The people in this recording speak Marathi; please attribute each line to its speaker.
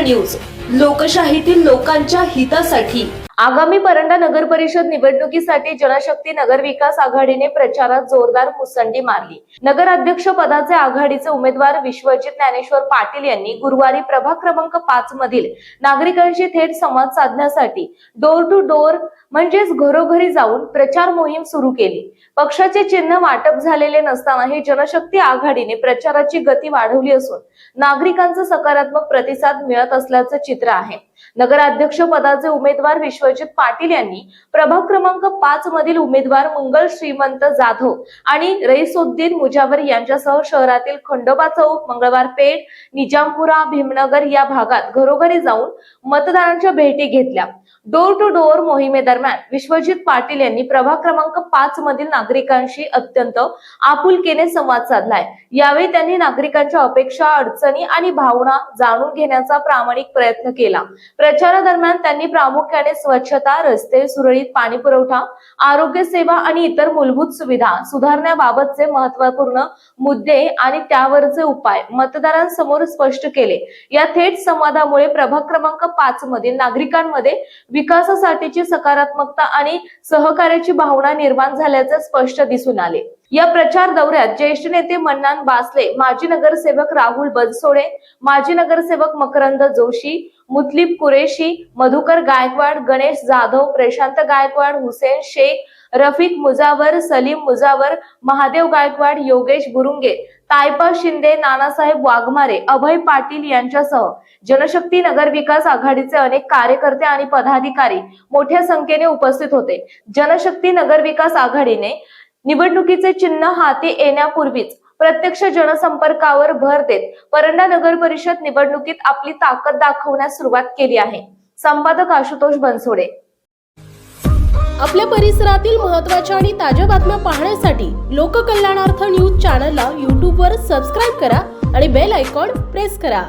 Speaker 1: न्यूज, लोकशाहीतील लोकांच्या हितासाठी। आगामी परंडा नगर परिषद निवडणुकीसाठी जनशक्ती नगर विकास आघाडीने प्रचारात जोरदार मुसंडी मारली। नगराध्यक्ष पदाचे आघाडीचे उमेदवार विश्वजित ज्ञानेश्वर पाटील यांनी गुरुवारी प्रभाग क्रमांक 5 मधील नागरिकांशी थेट संवाद साधण्यासाठी डोर टू डोर म्हणजेच घरोघरी जाऊन प्रचार मोहीम सुरू केली। पक्षाचे चिन्ह वाटप झालेले नसतानाही जनशक्ती आघाडीने प्रचाराची गती वाढवली असून नागरिकांचा सकारात्मक प्रतिसाद मिळत असल्याचं चित्र आहे। नगराध्यक्ष पदाचे उमेदवार विश्वजित पाटील यांनी प्रभाग क्रमांक 5 मधील उमेदवार मंगल श्रीमंत जाधव आणि रईसुद्दीन मुजावर यांच्यासह शहरातील खंडोबा चौक, मंगळवार पेठ, निजामपुरा, भीमनगर या भागात घरोघरी जाऊन मतदारांच्या भेटी घेतल्या। डोर टू डोर मोहिमेदरम्यान विश्वजित पाटील यांनी प्रभाग क्रमांक 5 मधील नागरिकांशी अत्यंत आपुलकीने संवाद साधलाय। यावेळी त्यांनी नागरिकांच्या अपेक्षा, अडचणी आणि भावना जाणून घेण्याचा प्रामाणिक प्रयत्न केला। प्रचारादरम्यान त्यांनी प्रामुख्याने स्वच्छता, रस्ते, सुरळीत पाणी पुरवठा, आरोग्य सेवा आणि इतर मूलभूत सुविधा सुधारण्याबाबतचे महत्त्वपूर्ण मुद्दे आणि त्यावरचे उपाय मतदारांसमोर स्पष्ट केले। या थेट संवादामुळे प्रभाग क्रमांक 5 मधील नागरिकांमध्ये विकासासाठीची सकारात्मकता आणि सहकार्याची भावना निर्माण झाल्याचे स्पष्ट दिसून आले। या प्रचार दौऱ्यात ज्येष्ठ नेते मन्नान बासले, माजी नगरसेवक राहुल बनसोडे, माजी नगरसेवक मकरंद जोशी, मुतलिब कुरेशी, मधुकर गायकवाड, गणेश जाधव, प्रशांत गायकवाड, हुसेन शेख, रफिक मुजावर, सलीम मुजावर, महादेव गायकवाड, योगेश बुरुंगे, तायपा शिंदे, नानासाहेब वाघमारे, अभय पाटील यांच्यासह जनशक्ती नगर विकास आघाडीचे अनेक कार्यकर्ते आणि पदाधिकारी मोठ्या संख्येने उपस्थित होते। जनशक्ती नगर विकास आघाडीने निवडणुकीचे चिन्ह हाती येण्यापूर्वीच प्रत्यक्ष जनसंपर्कावर भर देत परंडा नगर परिषद निवडणुकीत आपली ताकद दाखवण्यास सुरुवात केली आहे। संपादक आशुतोष बनसोडे।
Speaker 2: आपल्या परिसरातील महत्त्वाच्या आणि ताज्या बातम्या पाहण्यासाठी लोककल्याणार्थ न्यूज चॅनलला YouTube वर सबस्क्राइब करा आणि बेल आयकॉन प्रेस करा।